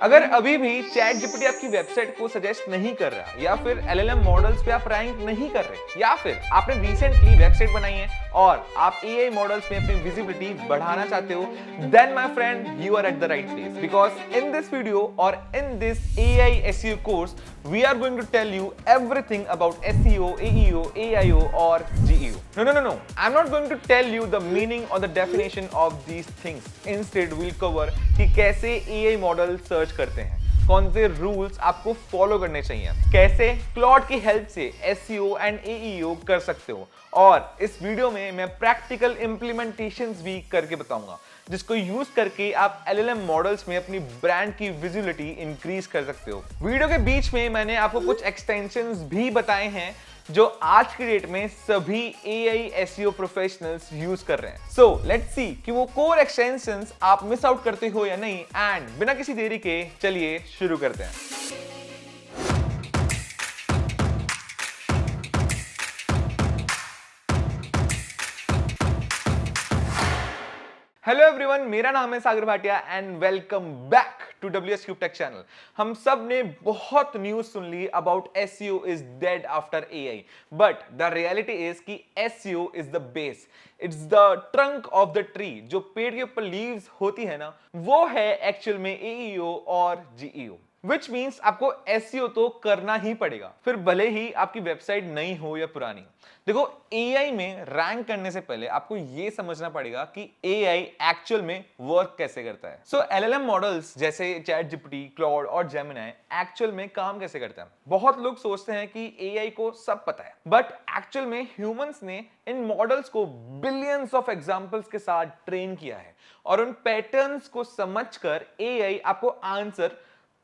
अगर अभी भी चैट जीपीटी आपकी वेबसाइट को सजेस्ट नहीं कर रहा या फिर एलएलएम मॉडल्स पे आप रैंक नहीं कर रहे या फिर आपने रिसेंटली वेबसाइट बनाई है और आप एआई मॉडल्स में अपनी विजिबिलिटी बढ़ाना चाहते हो, then my friend you are at the right place because in this video और in this AI SEO course we are going to tell you everything about SEO, AEO, AIO or GEO. No. I'm not going to tell you the meaning or the definition of these things. Instead, we'll cover कि कैसे AI model search करते हैं, कौन से rules आपको follow करने चाहिए, कैसे क्लॉड की हेल्प से SEO एंड AEO कर सकते हो, और इस वीडियो में मैं प्रैक्टिकल इंप्लीमेंटेशंस भी करके बताऊंगा जिसको यूज करके आप LLM मॉडल्स में अपनी ब्रांड की विजिबिलिटी इंक्रीज कर सकते हो। वीडियो के बीच में मैंने आपको कुछ एक्सटेंशंस भी बताए हैं जो आज की डेट में सभी AI SEO प्रोफेशनल्स यूज कर रहे हैं। सो लेट्स सी कि वो कोर एक्सटेंशंस आप मिस आउट करते हो या नहीं, एंड बिना किसी देरी के चलिए शुरू करते हैं। हेलो एवरीवन, मेरा नाम है Sagar Bhatia and welcome back to WS Cube Tech channel. हम सब ने बहुत न्यूज सुन ली about SEO is dead after AI, but the reality is कि SEO is the base, it's the trunk of the tree. जो पेड़ के ऊपर लीव्स होती है ना, वो है एक्चुअल में AEO और GEO। विच मीन्स आपको SEO तो करना ही पड़ेगा, फिर भले ही आपकी वेबसाइट नई हो या पुरानी। देखो, AI में रैंक करने से पहले आपको यह समझना पड़ेगा कि AI एक्चुअल में वर्क कैसे करता है। सो LLM मॉडल्स जैसे चैट जीपीटी, क्लॉड और जेमिनी एक्चुअल में काम कैसे करता है। बहुत लोग सोचते हैं कि AI को सब पता है, बट एक्चुअल में ह्यूमंस ने इन मॉडल्स को बिलियंस ऑफ एग्जांपल्स के साथ ट्रेन किया है, और उन पैटर्न्स को समझकर AI आपको आंसर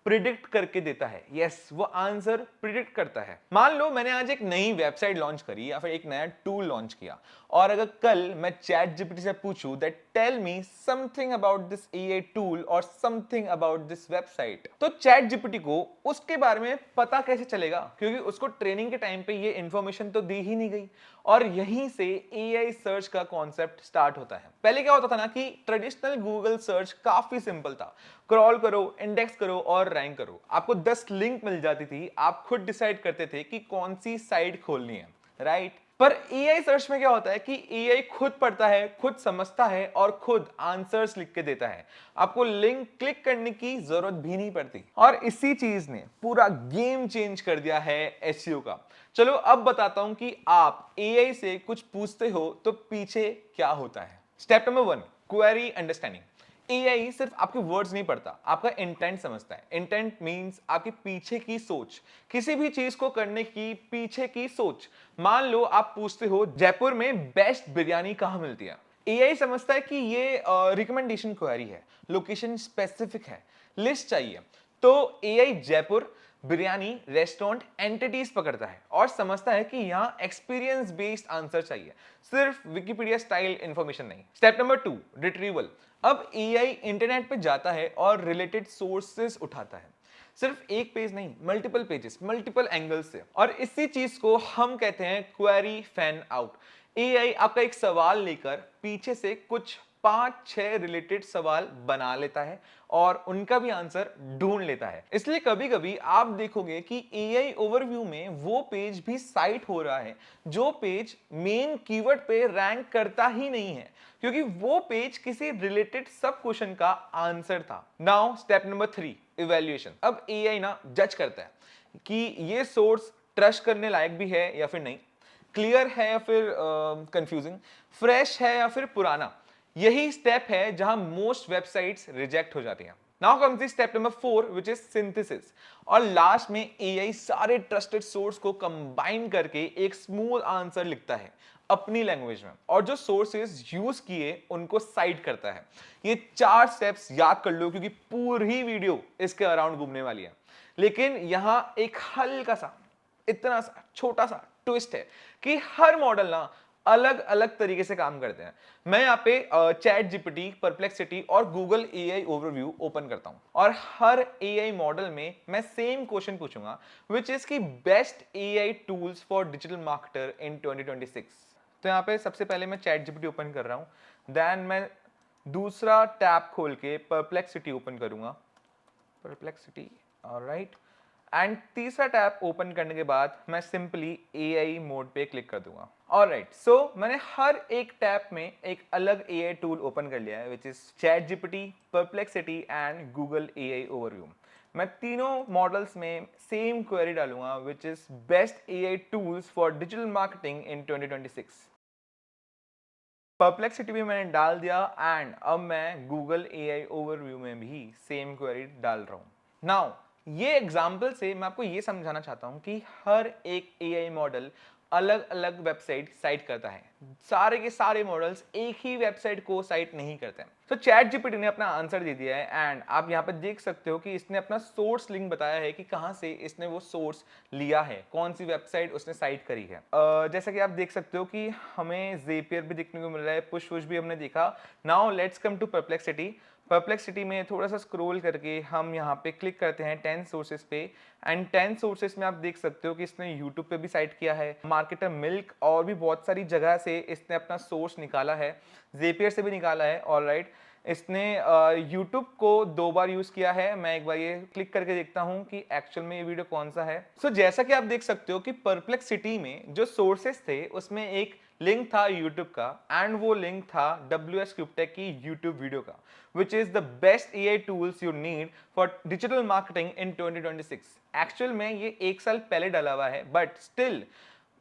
प्रिडिक्ट करके देता है। यस, वो आंसर प्रिडिक्ट करता है। मान लो मैंने आज एक नई वेबसाइट लॉन्च करी या फिर एक नया टूल लॉन्च किया, और अगर कल मैं चैट जीपीटी से पूछूं that tell me something about this AI tool और समथिंग अबाउट दिस वेबसाइट, तो चैट जीपीटी को उसके बारे में पता कैसे चलेगा, क्योंकि उसको ट्रेनिंग के टाइम पे ये इंफॉर्मेशन तो दी ही नहीं गई। और यहीं से एआई सर्च का कॉन्सेप्ट स्टार्ट होता है। पहले क्या होता था ना कि ट्रेडिशनल गूगल सर्च काफी सिंपल था। क्रॉल करो, इंडेक्स करो और रैंक करो। आपको 10 लिंक मिल जाती थी, आप खुद डिसाइड करते थे कि कौन सी साइट खोलनी है, राइट। पर एआई सर्च में क्या होता है कि एआई खुद पढ़ता है, खुद समझता है और खुद आंसर्स लिख के देता है। आपको लिंक क्लिक करने की जरूरत भी नहीं पड़ती, और इसी चीज ने पूरा गेम चेंज कर दिया है एसईओ का। चलो अब बताता हूं कि आप एआई से कुछ पूछते हो तो पीछे क्या होता है। Step number 1, query understanding. AI सिर्फ आपके वर्ड्स नहीं पढ़ता, आपका इंटेंट समझता है। इंटेंट मींस आपके पीछे की सोच, किसी भी चीज को करने की पीछे की सोच। मान लो आप पूछते हो जयपुर में बेस्ट बिरयानी कहां मिलती है। एआई समझता है कि ये रिकमेंडेशन क्वेरी है, लोकेशन स्पेसिफिक है, लिस्ट चाहिए। तो AI Jaipur biryani restaurant entities पकड़ता है और समझता है कि यहां एक्सपीरियंस बेस्ड आंसर चाहिए, सिर्फ विकिपीडिया स्टाइल इंफॉर्मेशन नहीं। Step number 2, retrieval. अब एआई इंटरनेट पे जाता है और रिलेटेड सोर्सेज उठाता है, सिर्फ एक पेज नहीं, मल्टीपल पेजेस, मल्टीपल एंगल्स से। और इसी चीज को हम कहते हैं क्वेरी फैन आउट। एआई आपका एक सवाल लेकर पीछे से कुछ 5-6 रिलेटेड सवाल बना लेता है और उनका भी आंसर ढूंढ लेता है। इसलिए कभी कभी आप देखोगे कि एआई ओवरव्यू में वो पेज भी साइट हो रहा है जो पेज मेन कीवर्ड पे रैंक करता ही नहीं है, क्योंकि वो पेज किसी रिलेटेड सब क्वेश्चन का आंसर था। Now step number 3, evaluation. अब एआई ना जज करता है कि ये सोर्स ट्रस्ट करने लायक भी है या फिर नहीं, क्लियर है या फिर कंफ्यूजिंग, फ्रेश है या फिर पुराना। यही स्टेप है जहां मोस्ट वेबसाइट्स रिजेक्ट हो जाती हैं। Now comes the step number 4 which is synthesis. और लास्ट में एआई सारे ट्रस्टेड सोर्स को कंबाइन करके एक स्मूथ आंसर लिखता है अपनी लैंग्वेज में, और जो सोर्सेज यूज किए उनको साइट करता है। ये 4 स्टेप्स याद कर लो, क्योंकि पूरी वीडियो इसके अराउंड घूमने वाली है। लेकिन यहां एक हल्का सा, इतना सा छोटा सा ट्विस्ट है कि हर मॉडल ना अलग अलग तरीके से काम करते हैं। मैं यहाँ पे चैट जीपीटी, परप्लेक्सिटी और गूगल एआई ओवरव्यू ओपन करता हूं, और हर एआई मॉडल में मैं सेम क्वेश्चन पूछूंगा, विच इज की best AI tools for digital marketer in 2026। तो यहाँ पे सबसे पहले मैं चैट जीपीटी ओपन कर रहा हूं, देन मैं दूसरा टैब खोल के परप्लेक्सिटी ओपन करूंगा, परप्लेक्सिटी, ऑलराइट। एंड तीसरा टैब ओपन करने के बाद मैं सिंपली AI मोड पे क्लिक कर दूंगा। ऑलराइट, सो मैंने हर एक टैब में एक अलग AI टूल ओपन कर लिया है, which is chat GPT, perplexity and Google AI overview. मैं तीनों मॉडल्स में सेम क्वेरी डालूंगा, which is best AI tools for digital marketing in 2026। Perplexity भी मैंने डाल दिया एंड अब मैं गूगल AI ओवरव्यू में भी सेम क्वेरी डाल रहा हूँ। नाउ ये एग्जाम्पल से मैं आपको ये समझाना चाहता हूँ कि हर एक AI मॉडल अलग अलग वेबसाइट साइट करता है। सारे के सारे मॉडल्स एक ही वेबसाइट को साइट नहीं करते हैं। तो चैट जीपीटी ने अपना आंसर दे दिया है एंड आप यहाँ पे देख सकते हो कि इसने अपना सोर्स लिंक बताया है कि कहाँ से इसने वो सोर्स लिया है, कौन सी वेबसाइट उसने साइट करी है। जैसा कि आप देख सकते हो कि हमें ज़ेपियर भी देखने को मिल रहा है, पुश वुश भी हमने देखा। Now let's come to Perplexity. Perplexity में थोड़ा सा स्क्रॉल करके हम यहाँ पे क्लिक करते हैं 10 सोर्सेस पे एंड 10 सोर्सेस में आप देख सकते हो कि इसने यूट्यूब पे भी साइट किया है, मार्केटर मिल्क और भी बहुत सारी जगह से इसने अपना सोर्स निकाला है, ज़ेपियर से भी निकाला है। ऑलराइट, इसने यूट्यूब को 2 बार यूज किया है। मैं एक बार ये क्लिक करके देखता हूँ कि एक्चुअल में ये वीडियो कौन सा है। सो जैसा कि आप देख सकते हो कि परप्लेक्सिटी में जो सोर्सेस थे उसमें एक लिंक था यूट्यूब का एंड वो लिंक था WS क्यूबटेक की यूट्यूब वीडियो का, which is the best AI tools you need for digital marketing in 2026। Actual में ये एक साल पहले डाला हुआ है, बट स्टिल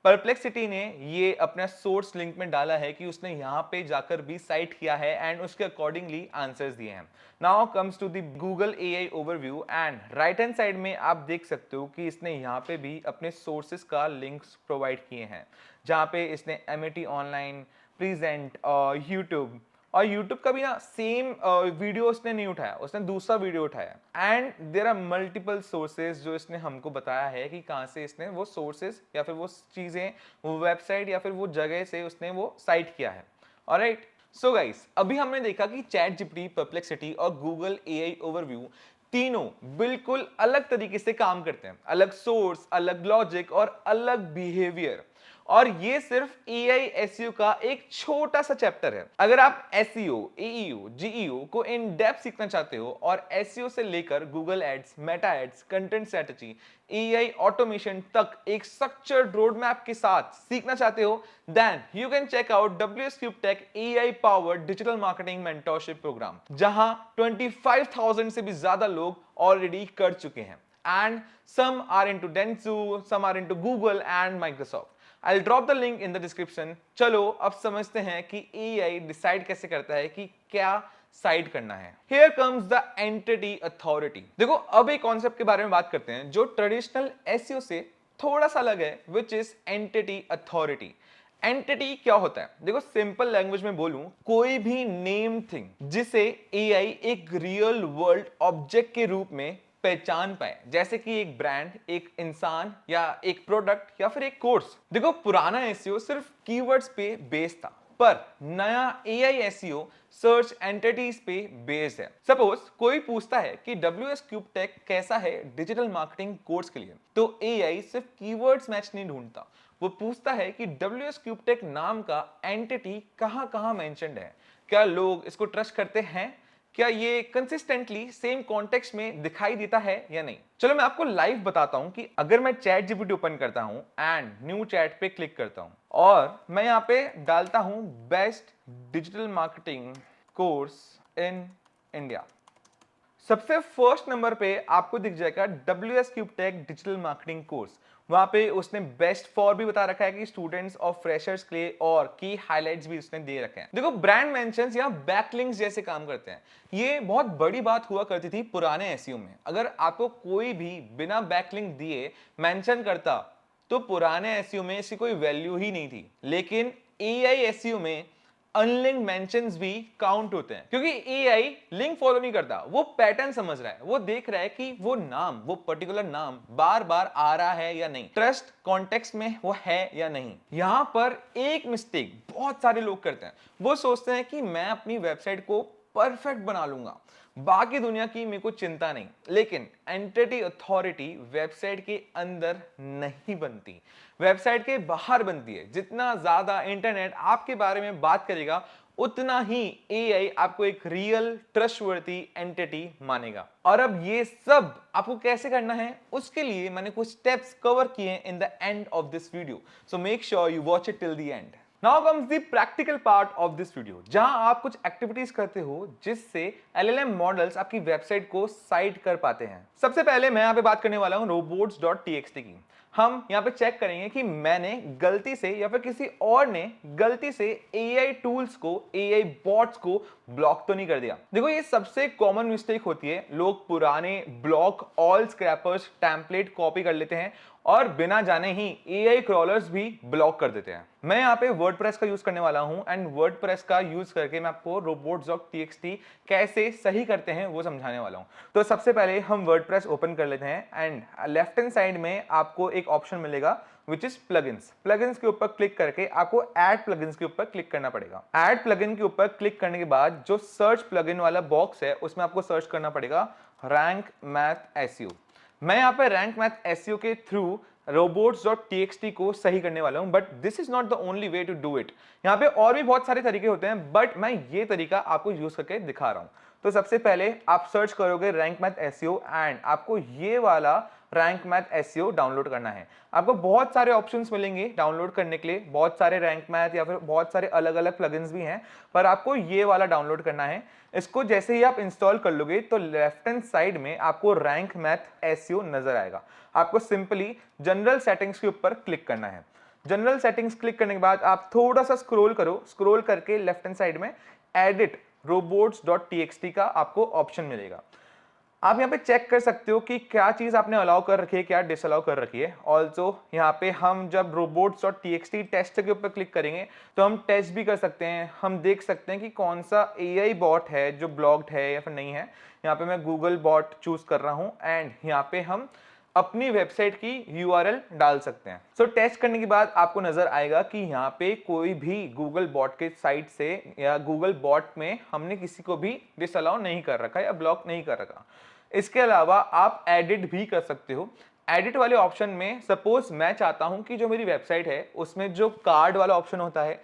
परप्लेक्सिटी ने ये अपना सोर्स लिंक में डाला है कि उसने यहाँ पे जाकर भी साइट किया है एंड उसके अकॉर्डिंगली आंसर्स दिए हैं। Now comes to the Google AI overview and right hand side में आप देख सकते हो कि इसने यहाँ पे भी अपने सोर्सेस का लिंक्स प्रोवाइड किए हैं, जहाँ पे इसने MAT ऑनलाइन, प्रेजेंट और यूट्यूब का भी ना सेम वीडियो उसने नहीं उठाया, उसने दूसरा वीडियो उठाया and there are multiple sources जो इसने हमको बताया है कि कहाँ से इसने वो सोर्सेज या फिर वो चीज़ें, वो वेबसाइट या फिर वो जगह से उसने वो साइट किया है। ऑलराइट, सो गाइस, अभी हमने देखा कि चैट जीपीटी, परप्लेक्सिटी और गूगल AI ओवरव्यू तीनों बिल्कुल अलग तरीके से काम करते हैं, अलग सोर्स, अलग लॉजिक और अलग बिहेवियर। और ये सिर्फ AI SEO का एक छोटा सा चैप्टर है। अगर आप SEO, AEO, GEO को इन डेप्थ सीखना चाहते हो और SEO से लेकर Google ads, Meta ads, content strategy, AI automation तक एक स्ट्रक्चर्ड रोड मैप के साथ सीखना चाहते हो, then you can check out WS CubeTech AI powered digital marketing mentorship programme, जहां 25,000 से भी ज्यादा लोग ऑलरेडी कर चुके हैं and some are into Dentsu, some are into Google and Microsoft। I'll drop the link in the description। चलो अब समझते हैं कि AI डिसाइड कैसे करता है कि क्या साइड करना है। Here comes the entity authority। देखो अब एक कॉन्सेप्ट के बारे में बात करते हैं जो ट्रेडिशनल SEO से थोड़ा सा अलग है, which is entity authority। Entity क्या होता है? देखो सिंपल लैंग्वेज में बोलूं, कोई भी नेम थिंग जिसे AI एक रियल वर्ल्ड ऑब्जेक्ट के रूप में पहचान पाए, जैसे कि एक ब्रांड, एक इंसान या एक प्रोडक्ट या फिर एक कोर्स। देखो पुराना एसईओ सिर्फ कीवर्ड्स पे बेस्ड था, पर नया AI SEO सर्च एंटिटीज पे बेस्ड है। सपोज कोई पूछता है कि WS CubeTech कैसा है डिजिटल मार्केटिंग कोर्स के लिए, तो AI सिर्फ कीवर्ड्स मैच नहीं ढूंढता, वो पूछता है कि WS CubeTech नाम का एंटिटी कहां कहां मेंशन्ड है, क्या लोग इसको ट्रस्ट करते हैं, क्या ये कंसिस्टेंटली सेम कॉन्टेक्स्ट में दिखाई देता है या नहीं। चलो मैं आपको लाइव बताता हूं कि अगर मैं चैट जीपीटी ओपन करता हूं एंड न्यू चैट पे क्लिक करता हूं और मैं यहां पे डालता हूं best digital marketing course in India, सबसे फर्स्ट नंबर पे आपको दिख जाएगा WS CubeTech digital marketing course. वहां पे उसने बेस्ट फॉर भी बता रखा है कि स्टूडेंट्स और फ्रेशर्स के लिए, और की हाइलाइट्स भी उसने दे रखे हैं। देखो ब्रांड मेंशंस या बैकलिंक्स जैसे काम करते हैं। ये बहुत बड़ी बात हुआ करती थी पुराने एसईओ में। अगर आपको कोई भी बिना बैकलिंक दिए मेंशन करता तो पुराने एसईओ में इसकी कोई वैल्यू ही नहीं थी, लेकिन AI SEO में अनलिंक मेंशंस भी काउंट होते हैं, क्योंकि AI लिंक फॉलो नहीं करता, वो पैटर्न समझ रहा है, वो देख रहा है कि वो नाम, वो पर्टिकुलर नाम बार बार आ रहा है या नहीं, ट्रस्ट कॉन्टेक्स्ट में वो है या नहीं। यहां पर एक मिस्टेक बहुत सारे लोग करते हैं, वो सोचते हैं कि मैं अपनी वेबसाइट को परफेक्ट बना लूंगा, बाकी दुनिया की मेरे को चिंता नहीं। लेकिन एंटिटी अथॉरिटी वेबसाइट के अंदर नहीं बनती, वेबसाइट के बाहर बनती है। जितना ज्यादा इंटरनेट आपके बारे में बात करेगा उतना ही एआई आपको एक रियल ट्रस्टवर्दी एंटिटी मानेगा। और अब ये सब आपको कैसे करना है, उसके लिए मैंने कुछ स्टेप्स कवर किए हैं in the end of this video, so make sure you watch it till the end. Now comes the practical part of this video, जहां आप कुछ एक्टिविटीज करते हो जिससे एलएलएम मॉडल्स आपकी वेबसाइट को साइट कर पाते हैं। सबसे पहले मैं यहाँ पे बात करने वाला हूँ robots.txt की। हम यहाँ पे चेक करेंगे कि मैंने गलती से या फिर किसी और ने गलती से एआई टूल्स को, एआई बॉट्स को ब्लॉक तो नहीं कर दिया। देखो ये सबसे कॉमन मिस्टेक होती है, लोग पुराने block all scrapers template copy कर लेते हैं और बिना जाने ही एआई क्रॉलर्स भी ब्लॉक कर देते हैं। मैं यहाँ पे वर्डप्रेस का यूज करने वाला हूँ एंड वर्डप्रेस का यूज करके मैं आपको robots.txt कैसे सही करते हैं वो समझाने वाला हूँ। तो सबसे पहले हम वर्डप्रेस ओपन कर लेते हैं एंड लेफ्ट हैंड साइड में आपको एक ऑप्शन मिलेगा विच इज प्लगइन्स। प्लगइन्स के ऊपर क्लिक करके आपको ऐड प्लगइन्स के ऊपर क्लिक करना पड़ेगा। ऐड प्लगइन के ऊपर क्लिक करने के बाद जो सर्च प्लगइन वाला बॉक्स है उसमें आपको सर्च करना पड़ेगा रैंक मैथ एसईओ। मैं यहाँ पे रैंक मैथ एसईओ के थ्रू robots.txt को सही करने वाला हूं, but this is not the only way to do it. यहाँ पे और भी बहुत सारे तरीके होते हैं, बट मैं ये तरीका आपको यूज करके दिखा रहा हूं। तो सबसे पहले आप सर्च करोगे रैंक मैथ एसईओ एंड आपको ये वाला रैंक मैथ एसईओ डाउनलोड करना है। आपको बहुत सारे ऑप्शंस मिलेंगे डाउनलोड करने के लिए, बहुत सारे रैंक मैथ या फिर बहुत सारे अलग अलग प्लगइन्स भी हैं, पर आपको ये वाला डाउनलोड करना है। इसको जैसे ही आप इंस्टॉल कर लोगे तो लेफ्ट हैंड साइड में आपको रैंक मैथ एसईओ नजर आएगा। आपको सिंपली जनरल सेटिंग्स के ऊपर क्लिक करना है। जनरल सेटिंग्स क्लिक करने के बाद आप थोड़ा सा स्क्रॉल करो, स्क्रॉल करके लेफ्ट हैंड साइड में एडिट robots.txt का आपको ऑप्शन मिलेगा। आप यहाँ पे चेक कर सकते हो कि क्या चीज आपने अलाउ कर रखी है, क्या डिसअलाउ कर रखी है। ऑल्सो यहाँ पे हम जब robots.txt टेस्ट के ऊपर क्लिक करेंगे तो हम टेस्ट भी कर सकते हैं। हम देख सकते हैं कि कौन सा एआई बॉट है जो ब्लॉक्ड है या फिर नहीं है। यहाँ पे मैं गूगल बॉट चूज कर रहा हूँ एंड यहाँ पे हम अपनी वेबसाइट की यूआरएल डाल सकते हैं। सो टेस्ट करने के बाद आपको नजर आएगा कि यहाँ पे कोई भी गूगल बॉट के साइट से या गूगल बॉट में हमने किसी को भी डिसअलाउ नहीं कर रखा या ब्लॉक नहीं कर रखा। इसके अलावा आप एडिट भी कर सकते हो। एडिट वाले ऑप्शन में सपोज मैं चाहता हूं कि जो मेरी वेबसाइट है उसमें जो कार्ड वाला ऑप्शन होता है,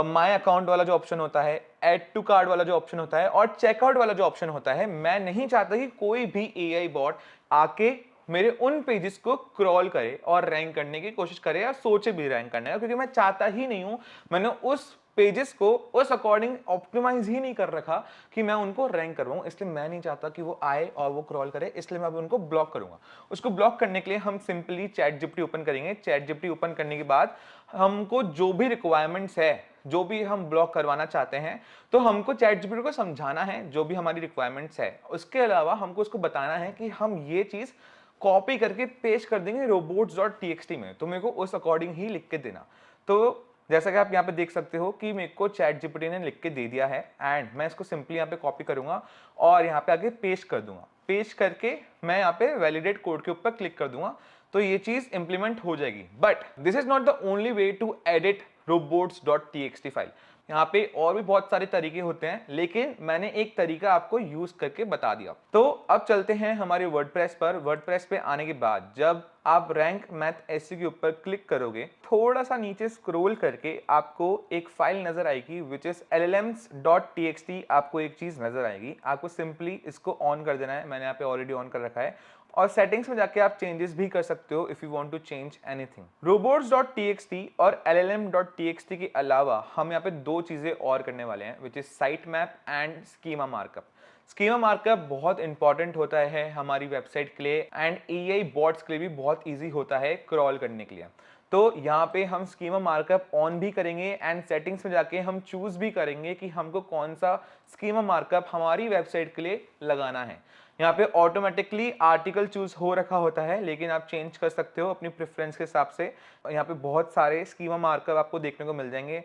माय अकाउंट वाला जो ऑप्शन होता है, ऐड टू कार्ड वाला जो ऑप्शन होता है और चेकआउट वाला जो ऑप्शन होता है, मैं नहीं चाहता कि कोई भी एआई बॉट आके मेरे उन पेजेस को क्रॉल करे और रैंक करने की कोशिश करे या सोचे भी रैंक करने का, क्योंकि मैं चाहता ही नहीं हूं। मैंने उस पेजेस को उस अकॉर्डिंग ऑप्टिमाइज ही नहीं कर रखा कि मैं उनको रैंक करवाऊं, इसलिए मैं नहीं चाहता कि वो आए और वो क्रॉल करे, इसलिए मैं अभी उनको ब्लॉक करूंगा। उसको ब्लॉक करने के लिए हम सिंपली चैट जीपीटी ओपन करेंगे। चैट जीपीटी ओपन करने के बाद हमको जो भी रिक्वायरमेंट्स है, जो भी हम ब्लॉक करवाना चाहते हैं, तो हमको चैट जीपीटी को समझाना है जो भी हमारी रिक्वायरमेंट्स है। उसके अलावा हमको उसको बताना है कि हम ये चीज कॉपी करके पेस्ट कर देंगे robots.txt में, तो मेरे को उस अकॉर्डिंग ही लिख के देना। तो जैसा कि आप यहाँ पे देख सकते हो कि मेरे को चैट जीपीटी ने लिख के दे दिया है एंड मैं इसको सिंपली यहाँ पे कॉपी करूंगा और यहाँ पे आगे पेस्ट कर दूंगा। पेस्ट करके मैं यहाँ पे वैलिडेट कोड के ऊपर क्लिक कर दूंगा, तो ये चीज इंप्लीमेंट हो जाएगी। But this is not the only way to edit robots.txt file. यहाँ पे और भी बहुत सारे तरीके होते हैं, लेकिन मैंने एक तरीका आपको यूज करके बता दिया। तो अब चलते हैं हमारे वर्डप्रेस पर। वर्डप्रेस पे आने के बाद जब आप रैंक मैथ एसईओ के ऊपर क्लिक करोगे, थोड़ा सा नीचे स्क्रॉल करके आपको एक फाइल नजर आएगी विच इज llms.txt। आपको एक चीज नजर आएगी, आपको सिंपली इसको ऑन कर देना है। मैंने यहाँ पे ऑलरेडी ऑन कर रखा है और सेटिंग्स में जाके आप चेंजेस भी कर सकते हो if you want to change anything. robots.txt और llm.txt के अलावा हम यहाँ पे दो चीजें और करने वाले हैं which is site map and schema markup. Schema markup बहुत इंपॉर्टेंट होता है हमारी वेबसाइट के लिए एंड एआई बॉट्स के लिए भी बहुत ईजी होता है क्रॉल करने के लिए। तो यहाँ पे हम स्कीमा मार्कअप ऑन भी करेंगे एंड सेटिंग्स में जाके हम चूज भी करेंगे कि हमको कौन सा स्कीमा मार्कअप हमारी वेबसाइट के लिए लगाना है। यहाँ पे ऑटोमेटिकली आर्टिकल चूज हो रखा होता है, लेकिन आप चेंज कर सकते हो अपनी प्रेफरेंस के हिसाब से। यहाँ पे बहुत सारे स्कीमा मार्कअप आपको देखने को मिल जाएंगे।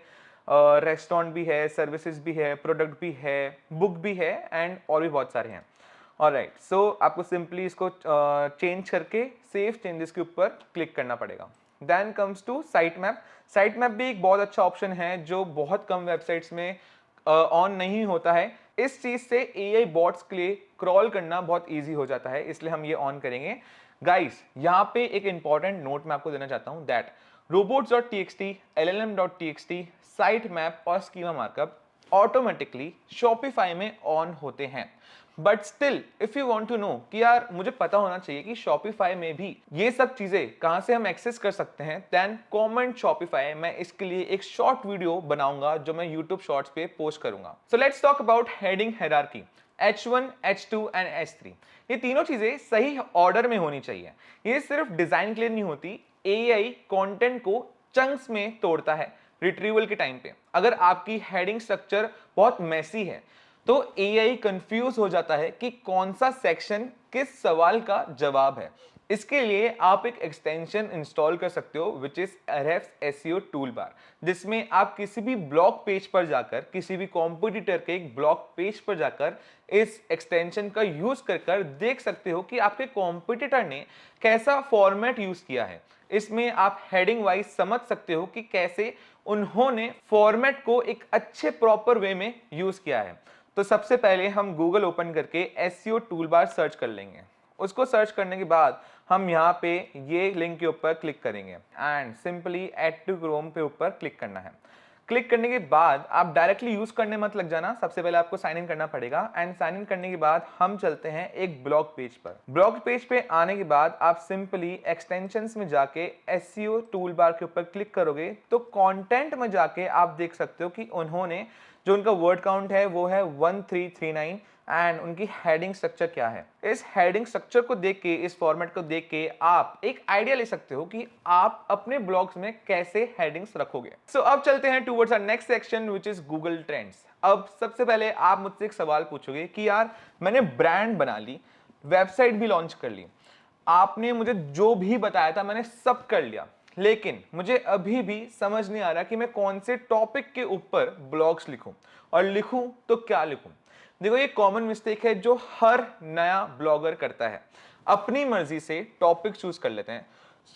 रेस्टोरेंट भी है, सर्विसेज भी है, प्रोडक्ट भी है, बुक भी है एंड और भी बहुत सारे हैं। ऑलराइट, सो आपको सिंपली इसको चेंज करके सेव चेंजेस के ऊपर क्लिक करना पड़ेगा। Then comes to sitemap. Sitemap भी एक बहुत अच्छा ऑप्शन है जो बहुत कम वेबसाइट्स में ऑन नहीं होता है। इस चीज से एआई बॉट्स के लिए क्रॉल करना बहुत इजी हो जाता है, इसलिए हम ये ऑन करेंगे। गाइस, यहाँ पे एक इंपॉर्टेंट नोट मैं आपको देना चाहता हूँ that robots.txt, llm.txt, sitemap और स्कीमा मार्कअप ऑटोमेटिकली शॉपिफाई में ऑन होते हैं। But still if you want to know कि यार मुझे पता होना चाहिए कि शॉपिफाई में भी ये सब चीजें कहां से हम एक्सेस कर सकते हैं, देन कमेंट शॉपिफाई। मैं इसके लिए एक शॉर्ट वीडियो बनाऊंगा जो मैं यूट्यूब शॉर्ट्स पे पोस्ट करूंगा। So let's talk about heading hierarchy. H1, H2 and H3 ये तीनों चीजें सही ऑर्डर में होनी चाहिए। ये सिर्फ डिजाइन के लिए नहीं होती, AI कंटेंट को चंक्स में तोड़ता है रिट्रीवल के टाइम पे। अगर आपकी हेडिंग स्ट्रक्चर बहुत मेसी है तो AI कंफ्यूज हो जाता है कि कौन सा सेक्शन किस सवाल का जवाब है। इसके लिए आप एक एक्सटेंशन इंस्टॉल कर सकते हो which is Ahrefs SEO toolbar, जिसमें आप किसी भी ब्लॉग पेज पर जाकर, किसी भी कॉम्पिटिटर के एक ब्लॉग पेज पर जाकर इस एक्सटेंशन का यूज कर देख सकते हो कि आपके कॉम्पिटिटर ने कैसा फॉर्मेट यूज किया है। इसमें आप हेडिंग वाइज समझ सकते हो कि कैसे उन्होंने फॉर्मेट को एक अच्छे प्रॉपर वे में यूज किया है। तो सबसे पहले हम गूगल ओपन करके SEO टूलबार सर्च कर लेंगे। उसको सर्च करने के बाद हम यहाँ पे ये लिंक के ऊपर क्लिक करेंगे and simply add to Chrome पे ऊपर क्लिक करना है। क्लिक करने के बाद आप डायरेक्टली यूज करने मत लग जाना, सबसे पहले आपको साइन इन करना पड़ेगा। एंड साइन इन करने के बाद हम चलते हैं एक ब्लॉग पेज पर। ब्लॉग पेज पे आने के बाद आप सिंपली एक्सटेंशंस में जाके SEO टूलबार के ऊपर क्लिक करोगे तो कंटेंट में जाके आप देख सकते हो कि उन्होंने जो उनका वर्ड काउंट है वो है 1339 एंड उनकी हेडिंग स्ट्रक्चर क्या है। इस हेडिंग स्ट्रक्चर को देख के, इस फॉर्मेट को देख के आप एक आइडिया ले सकते हो कि आप अपने ब्लॉग्स में कैसे हेडिंग्स रखोगे। सो अब चलते हैं towards our next section which is Google Trends. अब सबसे पहले आप मुझसे एक सवाल पूछोगे कि यार मैंने ब्रांड बना ली, वेबसाइट भी लॉन्च कर ली, आपने मुझे जो भी बताया था मैंने सब कर लिया, लेकिन मुझे अभी भी समझ नहीं आ रहा कि मैं कौन से टॉपिक के ऊपर ब्लॉग्स लिखूं, और लिखूं तो क्या लिखूं। देखो ये कॉमन मिस्टेक है जो हर नया ब्लॉगर करता है। अपनी मर्जी से टॉपिक चूज कर लेते हैं,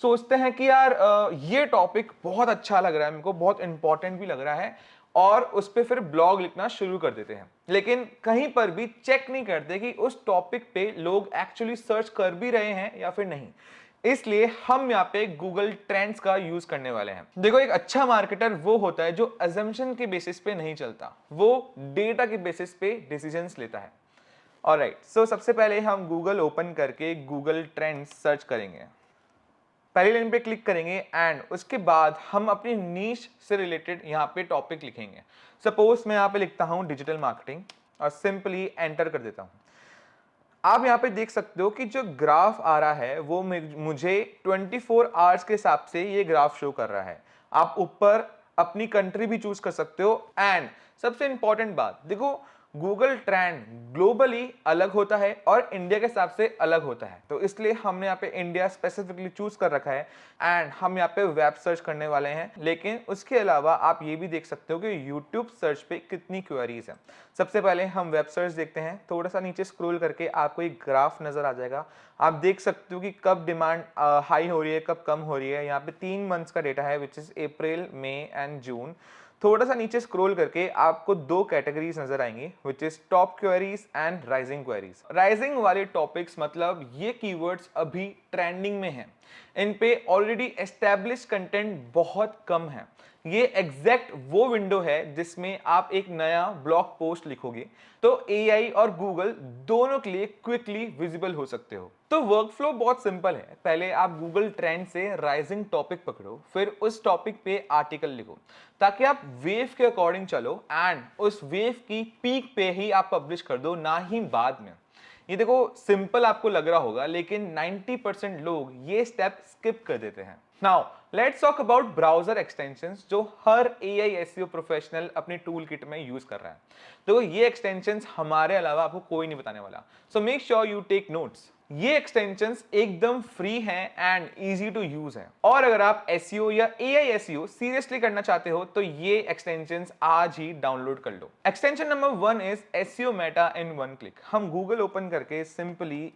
सोचते हैं कि यार ये टॉपिक बहुत अच्छा लग रहा है, मेरे को बहुत इंपॉर्टेंट भी लग रहा है, और उस पर फिर ब्लॉग लिखना शुरू कर देते हैं। लेकिन कहीं पर भी चेक नहीं करते कि उस टॉपिक पे लोग एक्चुअली सर्च कर भी रहे हैं या फिर नहीं। इसलिए हम यहाँ पे गूगल ट्रेंड्स का यूज करने वाले हैं। देखो एक अच्छा मार्केटर वो होता है जो अजम्पशन के बेसिस पे नहीं चलता, वो डेटा के बेसिस पे डिसीजंस लेता है। ऑलराइट, सो सबसे पहले हम गूगल ओपन करके गूगल ट्रेंड्स सर्च करेंगे। पहली लाइन पे क्लिक करेंगे एंड उसके बाद हम अपनी नीश से रिलेटेड यहाँ पे टॉपिक लिखेंगे। सपोज मैं यहाँ पे लिखता हूँ डिजिटल मार्केटिंग और सिंपली एंटर कर देता हूँ। आप यहाँ पे देख सकते हो कि जो ग्राफ आ रहा है वो मुझे 24 आवर्स के हिसाब से ये ग्राफ शो कर रहा है। आप ऊपर अपनी कंट्री भी चूज कर सकते हो। एंड सबसे इंपॉर्टेंट बात देखो, गूगल ट्रेंड ग्लोबली अलग होता है और इंडिया के हिसाब से अलग होता है, तो इसलिए हमने यहाँ पे इंडिया स्पेसिफिकली चूज कर रखा है एंड हम यहाँ पे वेब सर्च करने वाले हैं। लेकिन उसके अलावा आप ये भी देख सकते हो कि यूट्यूब सर्च पे कितनी क्वेरीज है। सबसे पहले हम वेब सर्च देखते हैं, थोड़ा सा नीचे स्क्रॉल करके आपको एक ग्राफ नजर आ जाएगा। आप देख सकते हो कि कब डिमांड हाई हो रही है, कब कम हो रही है। यहाँ पे 3 मंथ्स का डेटा है which is April, May and June. थोड़ा सा नीचे स्क्रॉल करके आपको 2 कैटेगरीज नजर आएंगी which is top queries and rising queries. Rising वाले टॉपिक्स मतलब ये कीवर्ड्स अभी ट्रेंडिंग में हैं, इन पे ऑलरेडी एस्टैब्लिश कंटेंट बहुत कम है। ये एग्जैक्ट वो विंडो है जिसमें आप एक नया ब्लॉग पोस्ट लिखोगे तो AI और गूगल दोनों के लिए क्विकली विजिबल हो सकते हो। तो वर्कफ्लो बहुत सिंपल है, पहले आप गूगल ट्रेंड से राइजिंग टॉपिक पकड़ो, फिर उस टॉपिक पे आर्टिकल लिखो ताकि आप वेव के अकॉर्डिंग चलो एंड उस वेव की पीक पे ही आप पब्लिश कर दो, ना ही बाद में। ये देखो सिंपल आपको लग रहा होगा लेकिन 90% लोग ये स्टेप स्किप कर देते हैं। Now let's talk about browser extensions जो हर AI SEO प्रोफेशनल अपनी टूल किट में यूज कर रहा है। तो ये एक्सटेंशंस हमारे अलावा आपको कोई नहीं बताने वाला, so make sure you take notes. ये एक्सटेंशंस एकदम फ्री हैं एंड इजी टू यूज है, और अगर आप SEO या AI SEO सीरियसली करना चाहते हो तो ये एक्सटेंशंस आज ही डाउनलोड कर लो। Extension number 1 is SEO meta in 1 click. हम गूगल ओपन करके सिंपली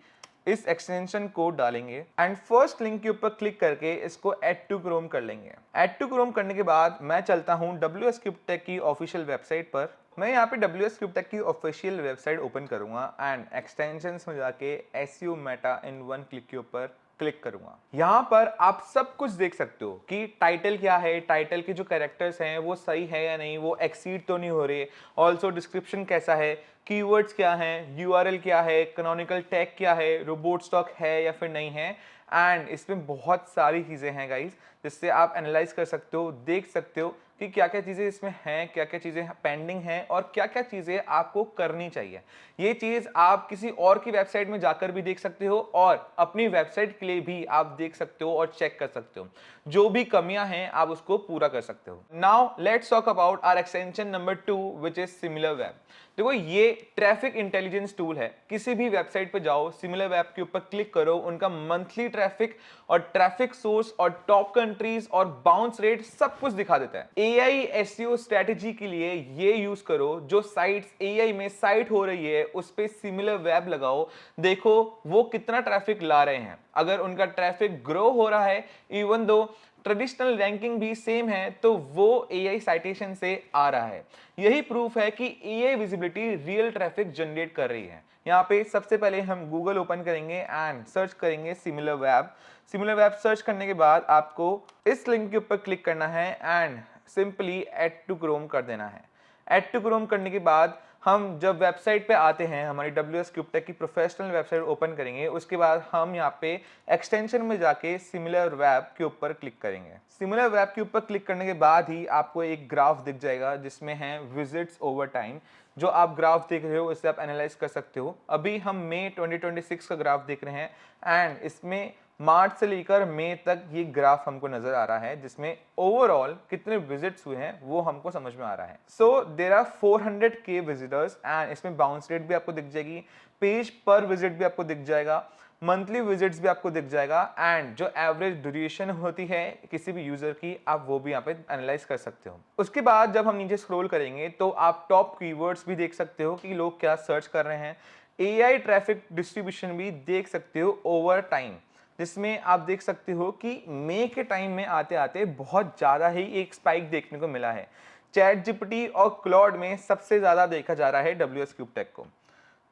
इस एक्सटेंशन को डालेंगे एंड फर्स्ट लिंक के ऊपर क्लिक करके इसको ऐड टू क्रोम कर लेंगे। ऐड टू क्रोम करने के बाद मैं चलता हूं WS Cube Tech की ऑफिशियल वेबसाइट पर। मैं यहाँ पे WS Cube Tech की ऑफिशियल वेबसाइट ओपन करूंगा एंड एक्सटेंशंस में जाके SEO मेटा इन 1 क्लिक के ऊपर क्लिक करूंगा। यहाँ पर आप सब कुछ देख सकते हो कि टाइटल क्या है, टाइटल के जो कैरेक्टर्स हैं वो सही है या नहीं, वो एक्सीड तो नहीं हो रहे, ऑल्सो डिस्क्रिप्शन कैसा है, कीवर्ड्स क्या हैं, यूआरएल क्या है, कैनोनिकल टैग क्या है, रोबोट स्टॉक है या फिर नहीं है। एंड इसमें बहुत सारी चीज़ें हैं गाइस, जिससे आप एनालाइज कर सकते हो, देख सकते हो कि क्या क्या चीज़ें इसमें हैं, क्या क्या चीज़ें पेंडिंग हैं और क्या क्या चीज़ें आपको करनी चाहिए। ये चीज़ आप किसी और की वेबसाइट में जाकर भी देख सकते हो और अपनी वेबसाइट के लिए भी आप देख सकते हो और चेक कर सकते हो। जो भी कमियां हैं आप उसको पूरा कर सकते हो। Now let's talk about our extension number 2 which is Similarweb. देखो ये ट्रैफिक इंटेलिजेंस टूल है। किसी भी वेबसाइट पे जाओ, सिमिलर वेब के ऊपर क्लिक करो, उनका मंथली ट्रैफिक और ट्रैफिक सोर्स और टॉप कंट्रीज और बाउंस रेट सब कुछ दिखा देता है। एआई एसईओ स्ट्रेटजी के लिए ये यूज करो, जो साइट्स एआई में साइट हो रही है उस पे सिमिलर वेब लगाओ, देखो वो कितना ट्रैफिक ला रहे हैं। अगर उनका ट्रैफिक ग्रो हो रहा है, इवन दो ट्रेडिशनल रैंकिंग भी सेम है, तो वो एआई साइटेशन से आ रहा है। यही प्रूफ है कि AI visibility real traffic generate कर रही है। यहाँ पे सबसे पहले हम गूगल ओपन करेंगे एंड सर्च करेंगे similar web. Similar web search करने के बाद आपको इस लिंक के ऊपर क्लिक करना है and simply add to Chrome कर देना है। ऐड टू क्रोम करने के बाद हम जब वेबसाइट पे आते हैं, हमारी WS क्यूबटेक की प्रोफेशनल वेबसाइट ओपन करेंगे, उसके बाद हम यहाँ पे एक्सटेंशन में जाके सिमिलर वेब के ऊपर क्लिक करेंगे। सिमिलर वेब के ऊपर क्लिक करने के बाद ही आपको एक ग्राफ दिख जाएगा जिसमें है विजिट्स ओवर टाइम। जो आप ग्राफ देख रहे हो इससे आप एनालाइज कर सकते हो। अभी हम मई 2026 का ग्राफ देख रहे हैं एंड इसमें मार्च से लेकर मई तक ये ग्राफ हमको नजर आ रहा है, जिसमें ओवरऑल कितने विजिट्स हुए हैं वो हमको समझ में आ रहा है। So there are 400K visitors and इसमें बाउंस रेट भी आपको दिख जाएगी, पेज पर विजिट भी आपको दिख जाएगा, मंथली विजिट्स भी आपको दिख जाएगा एंड जो एवरेज ड्यूरेशन होती है किसी भी यूजर की, आप वो भी यहाँ पे एनालाइज कर सकते हो। उसके बाद जब हम नीचे स्क्रॉल करेंगे तो आप टॉप कीवर्ड्स भी देख सकते हो कि लोग क्या सर्च कर रहे हैं। एआई ट्रैफिक डिस्ट्रीब्यूशन भी देख सकते हो ओवर टाइम, जिसमें आप देख सकते हो कि मई के टाइम में आते आते बहुत ज़्यादा ही एक स्पाइक देखने को मिला है। चैट जीपीटी और क्लॉड में सबसे ज़्यादा देखा जा रहा है WS क्यूबटेक को।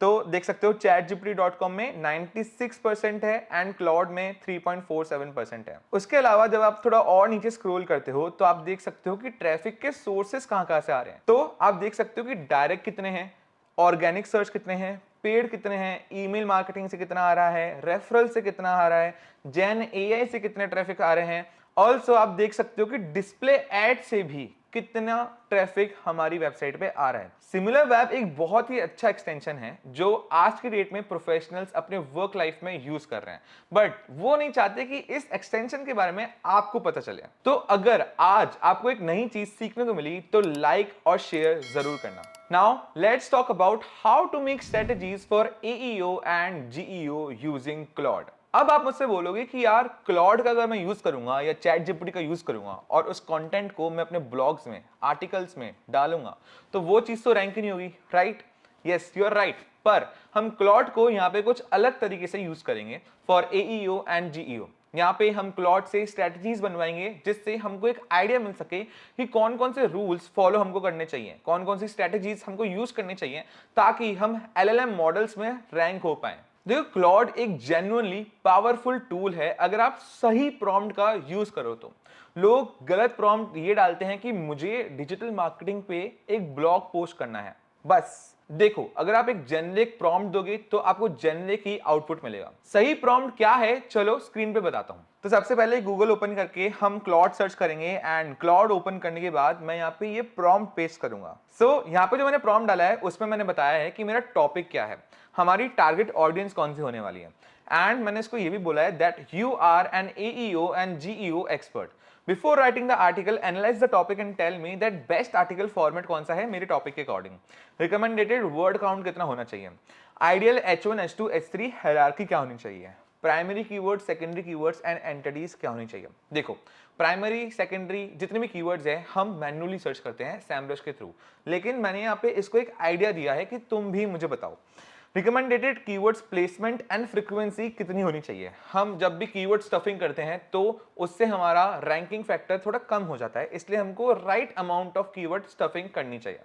तो देख सकते हो chatgpt.com में 96% है एंड क्लाउड में 3.47% है। उसके अलावा जब आप थोड़ा और नीचे स्क्रॉल करते हो तो आप देख सकते हो कि ट्रैफिक के सोर्सेस कहां से आ रहे हैं। तो आप देख सकते हो कि डायरेक्ट कितने हैं, ऑर्गेनिक सर्च कितने हैं, पेड कितने हैं, ईमेल मार्केटिंग से कितना आ रहा है, रेफरल से कितना आ रहा है, जेन एआई से कितने ट्रैफिक आ रहे हैं। ऑल्सो आप देख सकते हो कि डिस्प्ले एड से भी कितना ट्रैफिक हमारी वेबसाइट पे आ रहा है। सिमिलर वेब एक बहुत ही अच्छा एक्सटेंशन है जो आज की डेट में प्रोफेशनल्स अपने वर्क लाइफ में यूज कर रहे हैं, बट वो नहीं चाहते कि इस एक्सटेंशन के बारे में आपको पता चले। तो अगर आज आपको एक नई चीज सीखने को मिली तो लाइक और शेयर जरूर करना। Now let's talk about how to make strategies for AEO and GEO using Claude। अब आप मुझसे बोलोगे कि यार क्लॉड का अगर मैं यूज करूंगा या चैट जीपीटी का यूज करूंगा और उस कंटेंट को मैं अपने ब्लॉग्स में, आर्टिकल्स में डालूंगा तो वो चीज तो रैंक ही नहीं होगी, right? Yes, you are right. पर हम क्लॉड को यहाँ पे कुछ अलग तरीके से यूज करेंगे फॉर AEO एंड GEO। यहाँ पे हम क्लॉड से स्ट्रेटजीज बनवाएंगे जिससे हमको एक आइडिया मिल सके कि कौन कौन से रूल्स फॉलो हमको करने चाहिए, कौन कौन सी स्ट्रेटजीज हमको यूज करनी चाहिए ताकि हम LLM मॉडल्स में रैंक हो पाए। देखो क्लॉड एक जेन्युइनली पावरफुल टूल है अगर आप सही प्रॉम्प्ट का यूज करो तो। लोग गलत प्रॉम्प्ट ये डालते हैं कि मुझे डिजिटल मार्केटिंग पे एक ब्लॉग पोस्ट करना है, बस देखो अगर आप एक जेनरिक प्रॉम्प्ट दोगे तो आपको जेनरिक ही आउटपुट मिलेगा। सही प्रॉम्प्ट क्या है चलो स्क्रीन पे बताता हूं। तो सबसे पहले गूगल ओपन करके हम क्लॉड सर्च करेंगे एंड क्लॉड ओपन करने के बाद मैं यहाँ पे ये प्रॉम्प्ट पेस्ट करूंगा। सो यहाँ पे जो मैंने प्रॉम्प्ट डाला है उसमें मैंने बताया है कि मेरा टॉपिक क्या है, हमारी टारगेट ऑडियंस कौन सी होने वाली है, एंड मैंने इसको ये भी बोला है that you are an AEO and GEO expert. Before writing the article analyse the topic and tell me that best article format कौन सा है मेरे टॉपिक के अकॉर्डिंग, रिकमेंडेड वर्ड काउंट कितना होना चाहिए, ideal H1 H2 H3 hierarchy क्या होनी चाहिए, primary keyword, secondary keywords and entities क्या होनी चाहिए। देखो प्राइमरी सेकेंडरी जितने भी कीवर्ड्स हैं हम मैन्युअली सर्च करते हैं सैमरश के थ्रू, लेकिन मैंने यहाँ पे इसको एक आइडिया दिया है कि तुम भी मुझे बताओ recommended keywords placement and frequency कितनी होनी चाहिए। हम जब भी कीवर्ड स्टफिंग करते हैं तो उससे हमारा रैंकिंग फैक्टर थोड़ा कम हो जाता है, इसलिए हमको right amount of keyword stuffing करनी चाहिए।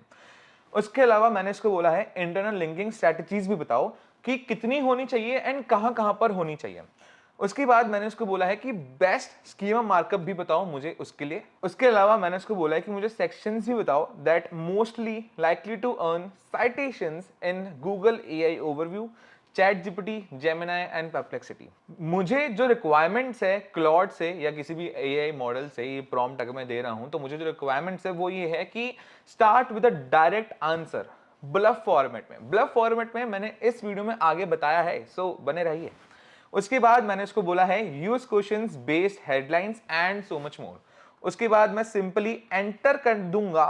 उसके अलावा मैंने इसको बोला है इंटरनल लिंकिंग स्ट्रेटजीज भी बताओ कि कितनी होनी चाहिए एंड कहां कहां पर होनी चाहिए। उसके बाद मैंने उसको बोला है कि बेस्ट स्कीमा मार्कअप भी बताओ मुझे उसके लिए। उसके अलावा मैंने उसको बोला है कि मुझे सेक्शंस भी बताओ that mostly likely to earn citations in Google AI overview, ChatGPT, Gemini and Perplexity. मुझे जो रिक्वायरमेंट्स है क्लॉड से या किसी भी एआई मॉडल से, ये प्रॉम्प्ट अगर मैं दे रहा हूं तो मुझे जो रिक्वायरमेंट्स है वो ये है कि start with a direct answer BLUF format में। ब्लफ फॉर्मेट में मैंने इस वीडियो में आगे बताया है, सो बने रहिए। उसके बाद मैंने उसको बोला है use questions based headlines and so much more. उसके बाद मैं सिंपली एंटर कर दूंगा,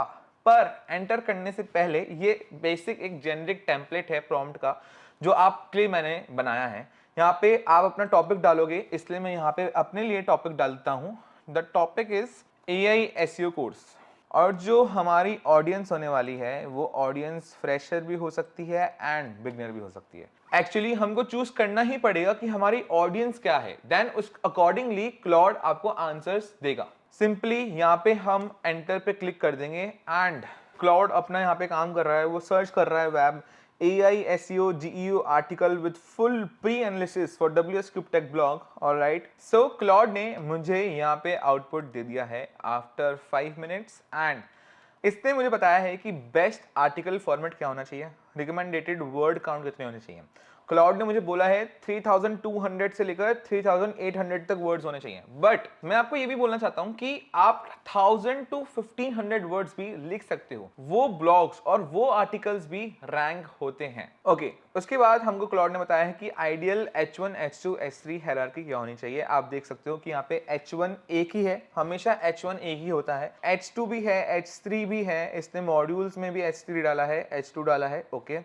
पर एंटर करने से पहले ये बेसिक एक जेनरिक टेम्पलेट है प्रॉम्प्ट का जो आपके लिए मैंने बनाया है। यहाँ पे आप अपना टॉपिक डालोगे, इसलिए मैं यहाँ पे अपने लिए टॉपिक डालता हूँ। The topic is AI SEO course. और जो हमारी ऑडियंस होने वाली है वो ऑडियंस फ्रेशर भी हो सकती है एंड बिगनर भी हो सकती है। एक्चुअली हमको चूज करना ही पड़ेगा कि हमारी ऑडियंस क्या है, देन उस अकॉर्डिंगली क्लॉड आपको आंसर्स देगा। सिंपली यहाँ पे हम एंटर पे क्लिक कर देंगे एंड क्लॉड अपना यहाँ पे काम कर रहा है, वो सर्च कर रहा है web AI SEO GEO article with full pre-analysis for WS Cube Tech blog. Alright, so Claude ने मुझे यहाँ पे आउटपुट दे दिया है आफ्टर 5 मिनट्स एंड इसने मुझे बताया है कि बेस्ट आर्टिकल फॉर्मेट क्या होना चाहिए, रिकमेंडेटेड वर्ड काउंट कितने होने चाहिए। क्लाउड ने मुझे बोला है 3200 से लेकर 3800 तक वर्ड्स होने चाहिए, बट मैं आपको ये भी बोलना चाहता हूं कि आप 1000 to 1500 वर्ड्स भी लिख सकते हो। वो ब्लॉग्स और वो आर्टिकल्स भी रैंक होते हैं। ओके, उसके बाद हमको क्लाउड ने बताया है कि ideal H1 H2 H3 hierarchy क्या होनी चाहिए। आप देख सकते हो कि यहाँ पे H1 एक ही है, हमेशा H1 एक ही होता है, H2 भी है, H3 भी है, इसने मॉड्यूल्स में भी H3 डाला है, H2 डाला है। ओके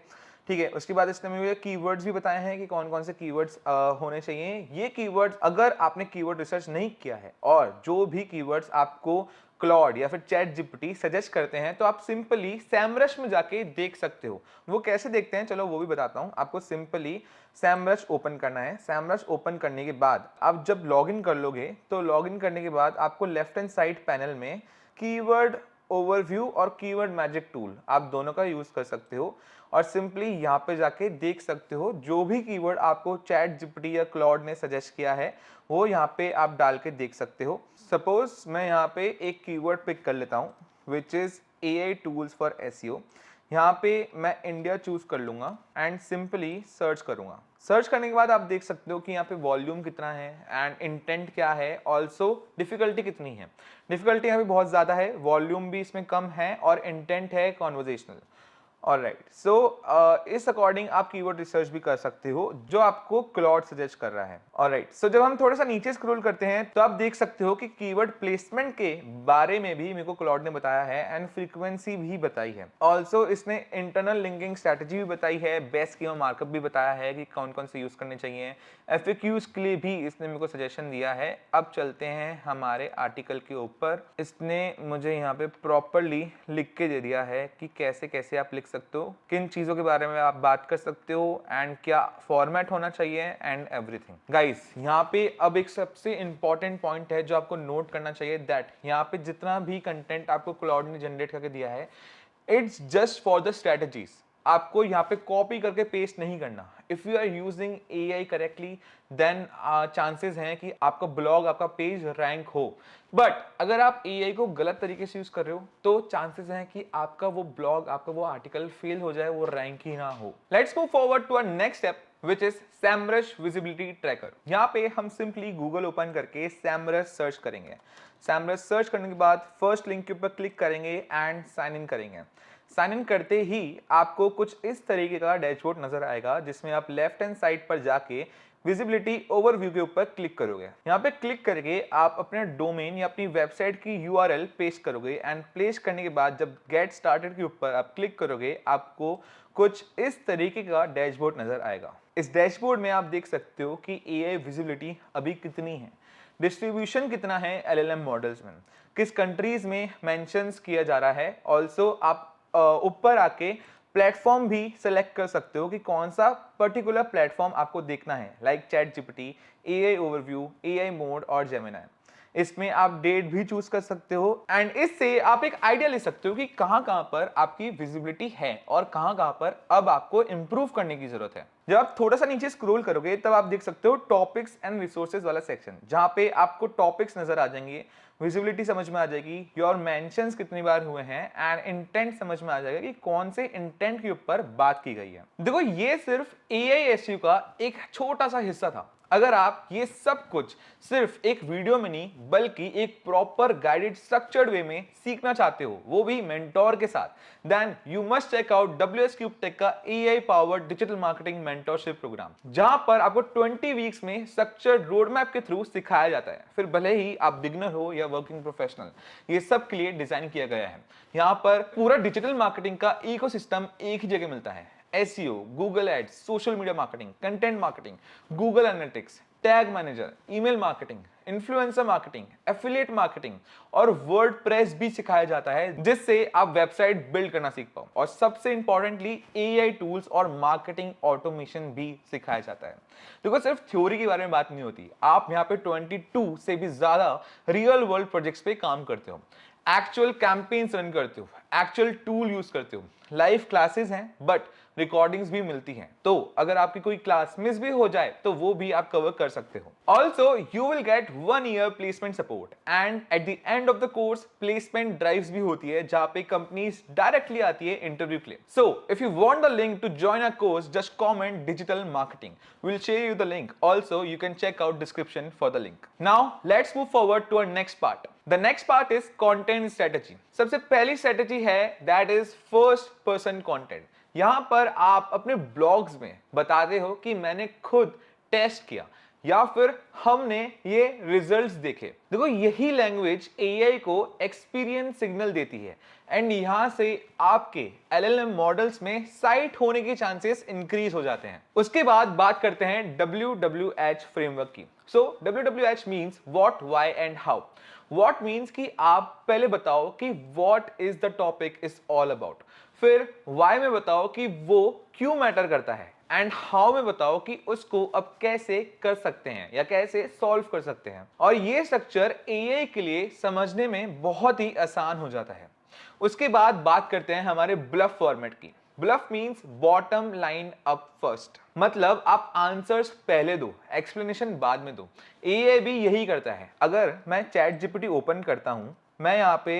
ठीक है, उसके बाद इसने मुझे कीवर्ड्स भी बताए हैं कि कौन कौन से कीवर्ड्स होने चाहिए। ये कीवर्ड्स अगर आपने कीवर्ड रिसर्च नहीं किया है और जो भी कीवर्ड्स आपको क्लॉड या फिर चैट जीपीटी सजेस्ट करते हैं तो आप सिंपली सैमरश में जाके देख सकते हो। वो कैसे देखते हैं चलो वो भी बताता हूं आपको। सिंपली सैमरश ओपन करना है। सैमरश ओपन करने के बाद आप जब लॉगिन कर लोगे तो लॉगिन करने के बाद आपको लेफ्ट हैंड साइड पैनल में कीवर्ड ओवरव्यू और कीवर्ड मैजिक टूल आप दोनों का यूज कर सकते हो और सिंपली यहाँ पे जाके देख सकते हो जो भी कीवर्ड आपको चैट जीपीटी या क्लॉड ने सजेस्ट किया है वो यहाँ पे आप डाल के देख सकते हो। सपोज मैं यहाँ पे एक कीवर्ड पिक कर लेता हूँ which is AI tools for SEO। यहाँ पे मैं इंडिया चूज कर लूंगा एंड सिंपली सर्च करूंगा। सर्च करने के बाद आप देख सकते हो कि यहाँ पे वॉल्यूम कितना है एंड इंटेंट क्या है, ऑल्सो डिफिकल्टी कितनी है। डिफिकल्टी यहाँ पे बहुत ज्यादा है, वॉल्यूम भी इसमें कम है और इंटेंट है कॉन्वर्जेशनल। ऑलराइट, सो इस अकॉर्डिंग आप कीवर्ड रिसर्च भी कर सकते हो जो आपको क्लॉड सजेस्ट कर रहा है। ऑलराइट, सो जब हम थोड़ा सा नीचे स्क्रॉल करते हैं तो आप देख सकते हो कि कीवर्ड प्लेसमेंट के बारे में भी मेरे को क्लॉड ने बताया है एंड फ्रीक्वेंसी भी बताई है। ऑल्सो इसने इंटरनल लिंकिंग स्ट्रेटेजी भी बताई है, बेस्ट स्कीमा मार्कअप भी बताया है कि कौन कौन से यूज करने चाहिए। FAQs के लिए भी इसने मेरे को सजेशन दिया है। अब चलते हैं हमारे आर्टिकल के ऊपर। इसने मुझे यहाँ पे प्रॉपरली लिख के दे दिया है कि कैसे कैसे आप लिख सकते हो, किन चीजों के बारे में आप बात कर सकते हो एंड क्या फॉर्मेट होना चाहिए एंड एवरीथिंग। गाइस यहाँ पे अब एक सबसे इंपॉर्टेंट पॉइंट है जो आपको नोट करना चाहिए, दैट यहाँ पे जितना भी कंटेंट आपको क्लाउड ने जनरेट करके दिया है it's just for the strategies. आपको यहाँ पे कॉपी करके पेस्ट नहीं करना। If you are using AI correctly then chances हैं कि आपका ब्लॉग, आपका पेज रैंक हो। बट अगर आप AI को गलत तरीके से यूज कर रहे हो तो चांसेस हैं कि आपका वो ब्लॉग, आपका वो आर्टिकल फेल हो जाए, वो रैंक ही ना हो। Let's move forward to our next step which is Semrush visibility tracker. यहाँ पे हम सिंपली गूगल ओपन करके सैमरश सर्च करेंगे। सैमरश सर्च करने के बाद फर्स्ट लिंक के ऊपर क्लिक करेंगे एंड साइन इन करेंगे। साइन इन करते ही आपको कुछ इस तरीके का डैशबोर्ड नजर आएगा जिसमें आप लेफ्ट हैंड साइड पर जाके विजिबिलिटी ओवरव्यू के ऊपर क्लिक करोगे। यहाँ पे क्लिक करके आप अपने डोमेन या अपनी वेबसाइट की URL पेस्ट करोगे एंड प्लेस करने के बाद जब गेट स्टार्टेड के ऊपर आप क्लिक करोगे आपको कुछ इस तरीके का डैशबोर्ड नजर आएगा। इस डैशबोर्ड में आप देख सकते हो कि AI विजिबिलिटी अभी कितनी है, डिस्ट्रीब्यूशन कितना है LLM मॉडल्स में, किस कंट्रीज में मेंशंस किया जा रहा है। ऑल्सो आप ऊपर आके प्लेटफॉर्म भी सेलेक्ट कर सकते हो कि कौन सा पर्टिकुलर प्लेटफॉर्म आपको देखना है, like chat GPT, AI overview, AI mode और जेमिनाई। इसमें आप डेट भी चूज कर सकते हो एंड इससे आप एक आइडिया ले सकते हो कि कहां कहां पर आपकी विजिबिलिटी है और कहां कहां पर अब आपको इंप्रूव करने की जरूरत है। जब आप थोड़ा सा नीचे स्क्रॉल करोगे तब आप देख सकते हो टॉपिक्स एंड रिसोर्सेज वाला सेक्शन, जहां पे आपको टॉपिक्स नजर आ जाएंगे, विजिबिलिटी समझ में आ जाएगी, योर मेंशंस कितनी बार हुए हैं एंड इंटेंट समझ में आ जाएगा कि कौन से इंटेंट के ऊपर बात की गई है। देखो ये सिर्फ एआई एसईओ का एक छोटा सा हिस्सा था। अगर आप ये सब कुछ सिर्फ एक वीडियो में नहीं बल्कि एक प्रॉपर गाइडेड स्ट्रक्चर्ड वे में सीखना चाहते हो, वो भी मेंटोर के साथ, then you must check out WS cube tech का AI powered digital marketing mentorship program, जहां पर आपको 20 वीक्स में स्ट्रक्चर्ड रोड मैप के थ्रू सिखाया जाता है। फिर भले ही आप बिगिनर हो या वर्किंग प्रोफेशनल, ये सब के लिए डिजाइन किया गया है। यहाँ पर पूरा डिजिटल मार्केटिंग का इकोसिस्टम एक ही जगह मिलता है। SEO, Google ads, social media marketing, content marketing, Google Analytics, tag manager, email marketing, influencer marketing, affiliate marketing और वर्डप्रेस भी सिखाया जाता है, जिससे आप वेबसाइट बिल्ड करना सीख पाओ। और सबसे इंपॉर्टेंटली एआई टूल्स और मार्केटिंग ऑटोमेशन भी सिखाया जाता है। देखो सिर्फ थ्योरी के बारे में बात नहीं होती, आप यहाँ पे 22 से भी ज्यादा रियल वर्ल्ड प्रोजेक्ट्स पे काम करते हो, एक्चुअल कैंपेन्स रन करते हो, एक्चुअल टूल यूज करते हो, लाइव क्लासेस हैं बट रिकॉर्डिंग्स भी मिलती हैं, तो अगर आपकी कोई क्लास मिस भी हो जाए तो वो भी आप कवर कर सकते हो। Also you will get 1 year placement support and at the end of the course placement drives भी होती है, जहां पे कंपनीज डायरेक्टली आती है इंटरव्यू के लिए। So if you want the link to join a course just comment digital marketing, we will share you the link. Also you can check out description for the link. Now let's move forward to our next part. The next part is content strategy. सबसे पहली strategy है that is first person content. यहां पर आप अपने blogs में बताते हो कि मैंने खुद टेस्ट किया या फिर हमने ये रिजल्ट्स देखे। देखो यही लैंग्वेज एआई को एक्सपीरियंस सिग्नल देती है एंड यहां से आपके LLM मॉडल्स में साइट होने के चांसेस इंक्रीज हो जाते हैं। उसके बाद बात करते हैं WWH फ्रेमवर्क की। सो WWH means what, why and how. What means कि आप पहले बताओ कि what is the topic is all about, फिर व्हाई में बताओ कि वो क्यों मैटर करता है एंड हाउ में बताओ कि उसको अब कैसे कर सकते हैं या कैसे सॉल्व कर सकते हैं। और ये स्ट्रक्चर एआई के लिए समझने में बहुत ही आसान हो जाता है। उसके बाद बात करते हैं हमारे ब्लफ फॉर्मेट की। BLUF means bottom line up first, मतलब आप आंसर्स पहले दो, एक्सप्लेनेशन बाद में दो। एआई भी यही करता है। अगर मैं चैट जीपीटी ओपन करता हूं, मैं यहाँ पे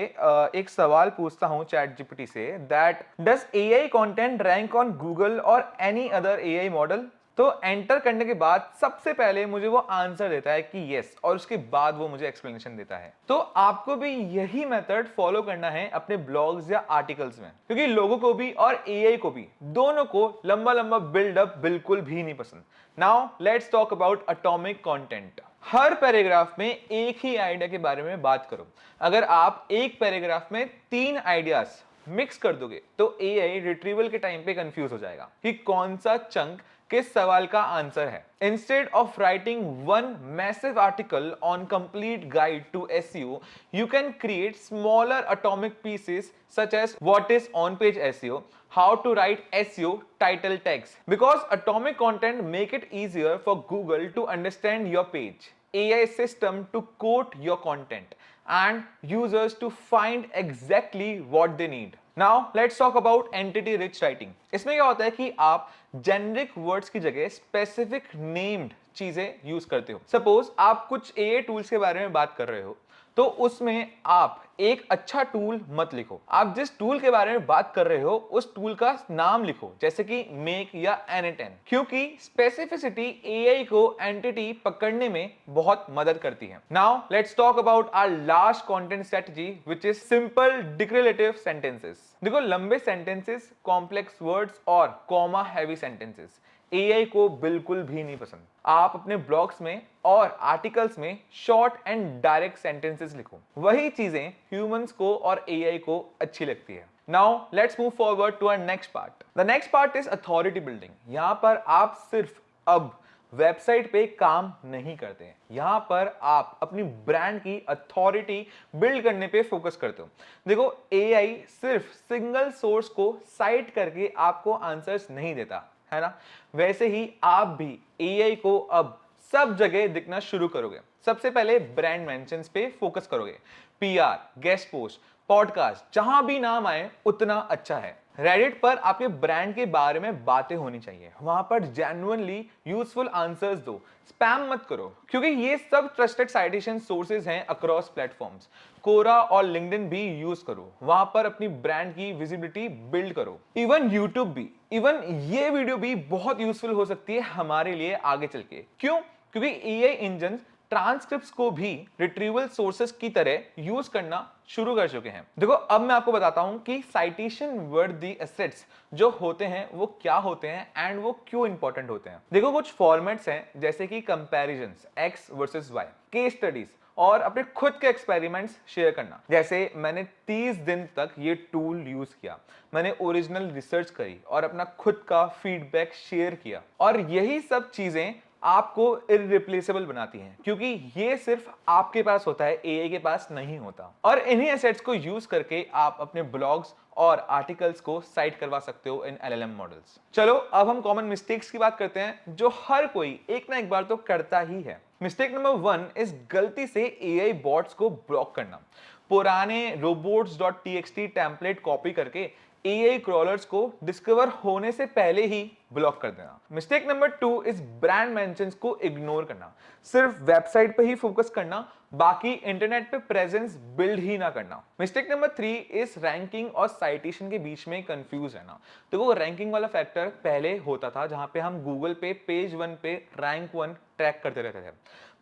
एक सवाल पूछता हूं चैट जीपीटी से, that does AI content rank on Google और एनी अदर एआई मॉडल। तो एंटर करने के बाद सबसे पहले मुझे वो आंसर देता है कि यस, और उसके बाद वो मुझे एक्सप्लेनेशन देता है। तो आपको भी यही मेथड फॉलो करना है अपने ब्लॉग्स या आर्टिकल्स में, क्योंकि लोगों को भी और एआई को भी, दोनों को लंबा लंबा बिल्डअप बिल्कुल भी नहीं पसंद। Now let's talk about atomic content. Her paragraph में एक ही आइडिया के बारे में बात करो। अगर आप एक पैराग्राफ में 3 आइडियाज मिक्स कर दोगे तो एआई रिट्रीवल के टाइम पे कंफ्यूज हो जाएगा कि कौन सा चंक किस सवाल का आंसर है। Instead of writing one massive article on complete guide to SEO, you can create smaller atomic pieces such as what is on-page SEO, how to write SEO title tags. Because atomic content make it easier for Google to understand your page, AI system to quote your content, and users to find exactly what they need. Now let's talk about entity rich writing. इसमें क्या होता है कि आप generic words की जगह specific named चीजें use करते हो। सपोज आप कुछ एआई टूल्स के बारे में बात कर रहे हो, तो उसमें आप एक अच्छा टूल मत लिखो, आप जिस टूल के बारे में बात कर रहे हो उस टूल का नाम लिखो, जैसे कि मेक या N10, क्योंकि स्पेसिफिसिटी एआई को एंटिटी पकड़ने में बहुत मदद करती है। Now let's talk about our last content strategy which is simple declarative sentences. देखो लंबे सेंटेंसेस, कॉम्प्लेक्स वर्ड्स और कॉमा हैवी सेंटेंसेस एआई को बिल्कुल भी नहीं पसंद। आप अपने ब्लॉग्स में और आर्टिकल्स में शॉर्ट एंड डायरेक्ट सेंटेंसेस लिखो, वही चीजें ह्यूमंस को और एआई को अच्छी लगती है। Now let's move forward to our next part. The next part is authority building. यहां पर आप सिर्फ अब वेबसाइट पे काम नहीं करते हैं, यहां पर आप अपनी ब्रांड की अथॉरिटी बिल्ड करने पे फोकस करते हो। देखो एआई सिर्फ सिंगल सोर्स को साइट करके आपको आंसर्स नहीं देता है ना, वैसे ही आप भी एआई को अब सब जगह दिखना शुरू करोगे। सबसे पहले ब्रांड मेंशंस पे फोकस करोगे। पीआर, गेस्ट पोस्ट, पॉडकास्ट, जहां भी नाम आए उतना अच्छा है। रेडिट पर आपके ब्रांड के बारे में बातें होनी चाहिए। वहां पर जेन्युइनली यूजफुल आंसर्स दो, स्पैम मत करो, क्योंकि ये सब ट्रस्टेड साइटेशन सोर्सेज हैं अक्रॉस प्लेटफॉर्म्स। कोरा और लिंक्डइन भी यूज करो, वहां पर अपनी ब्रांड की विजिबिलिटी बिल्ड करो। इवन यूट्यूब भी, इवन ये वीडियो भी बहुत यूजफुल हो सकती है हमारे लिए आगे चल के। क्यों? क्योंकि एआई इंजन ट्रांसक्रिप्ट्स को भी रिट्रीवल सोर्सेस की तरह यूज करना शुरू कर चुके हैं। देखो, अब मैं आपको बताता हूं कि साइटेशन वर्दी एसेट्स जो होते हैं वो क्या होते हैं एंड वो क्यों इंपॉर्टेंट होते हैं। देखो, कुछ फॉर्मेट्स हैं जैसे कि comparisons, X versus Y, case studies और अपने खुद के एक्सपेरिमेंट्स शेयर करना। जैसे मैंने 30 दिन तक ये टूल यूज किया, मैंने ओरिजिनल रिसर्च करी और अपना खुद का फीडबैक शेयर किया। और यही सब चीजें आपको इररिप्लेसेबल बनाती हैं, क्योंकि ये सिर्फ आपके पास होता है, एआई के पास नहीं होता। और इन्हीं एसेट्स को यूज करके आप अपने ब्लॉग्स और आर्टिकल्स को साइट करवा सकते हो इन एलएलएम मॉडल्स। चलो, अब हम कॉमन मिस्टेक्स की बात करते हैं जो हर कोई एक ना एक बार तो करता ही है। मिस्टेक नंबर 1 इज गलती से एआई बॉट्स को ब्लॉक करना। पुराने robots.txt टेम्पलेट कॉपी करके एआई क्रॉलर्स को डिस्कवर होने से पहले ही ब्लॉक कर देना। Mistake number 2 is brand mentions को इग्नोर करना। सिर्फ वेबसाइट पे ही फोकस करना, बाकी इंटरनेट पे प्रेजेंस बिल्ड ही ना करना। मिस्टेक नंबर 3 इज रैंकिंग और साइटेशन के बीच में कंफ्यूज रहना। देखो, रैंकिंग वाला फैक्टर पहले होता था जहां पे हम गूगल पे पेज 1 पे रैंक 1 ट्रैक करते रहते थे,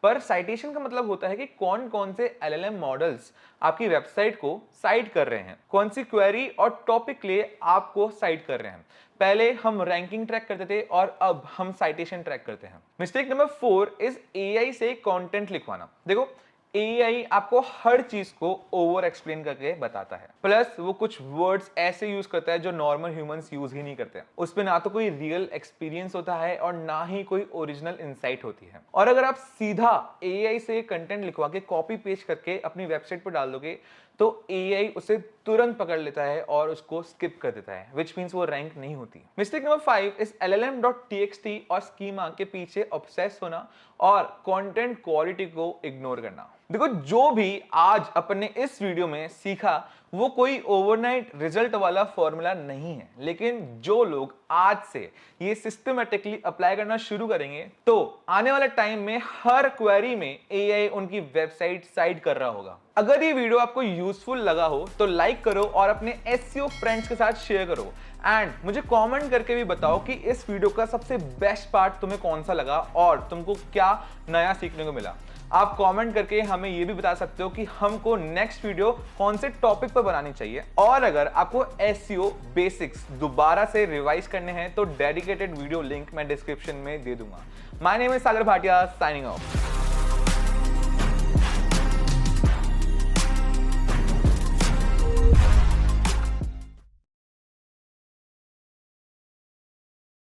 पर साइटेशन का मतलब होता है कि कौन कौन से एलएलएम मॉडल्स आपकी वेबसाइट को साइट कर रहे हैं, कौन सी क्वेरी और टॉपिक के लिए आपको साइट कर रहे हैं। पहले हम रैंकिंग ट्रैक करते थे और अब हम साइटेशन ट्रैक करते हैं। मिस्टेक नंबर 4 इज एआई से कंटेंट लिखवाना। देखो, एआई आपको हर चीज को ओवर एक्सप्लेन करके बताता है, प्लस वो कुछ वर्ड्स ऐसे यूज करता है जो नॉर्मल ह्यूमंस यूज ही नहीं करते। उस पे ना तो कोई रियल एक्सपीरियंस होता है और ना ही कोई ओरिजिनल इंसाइट होती है। और अगर आप सीधा एआई से कंटेंट लिखवा के कॉपी पेस्ट करके अपनी वेबसाइट पर डाल दोगे तो एआई उसे तुरंत पकड़ लेता है और उसको स्किप कर देता है, विच मीन्स वो रैंक नहीं होती। मिस्टेक नंबर 5 इज llm.txt और स्कीमा के पीछे ऑब्सेस होना और कंटेंट क्वालिटी को इग्नोर करना। देखो, जो भी आज अपने इस वीडियो में सीखा वो कोई ओवरनाइट रिजल्ट वाला फॉर्मूला नहीं है, लेकिन जो लोग आज से ये सिस्टमैटिकली अप्लाई करना शुरू करेंगे तो आने वाले टाइम में हर क्वेरी में एआई उनकी वेबसाइट साइट कर रहा होगा। अगर ये वीडियो आपको यूजफुल लगा हो तो लाइक करो और अपने एसईओ फ्रेंड्स के साथ शेयर करो एंड मुझे कमेंट करके भी बताओ कि इस वीडियो का सबसे बेस्ट पार्ट तुम्हें कौन सा लगा और तुमको क्या नया सीखने को मिला। आप कमेंट करके हमें ये भी बता सकते हो कि हमको नेक्स्ट वीडियो कौन से टॉपिक पर बनानी चाहिए। और अगर आपको एसईओ बेसिक्स दोबारा से रिवाइज करने हैं तो डेडिकेटेड वीडियो लिंक मैं डिस्क्रिप्शन में दे दूंगा। My name is Sagar Bhatia, signing off.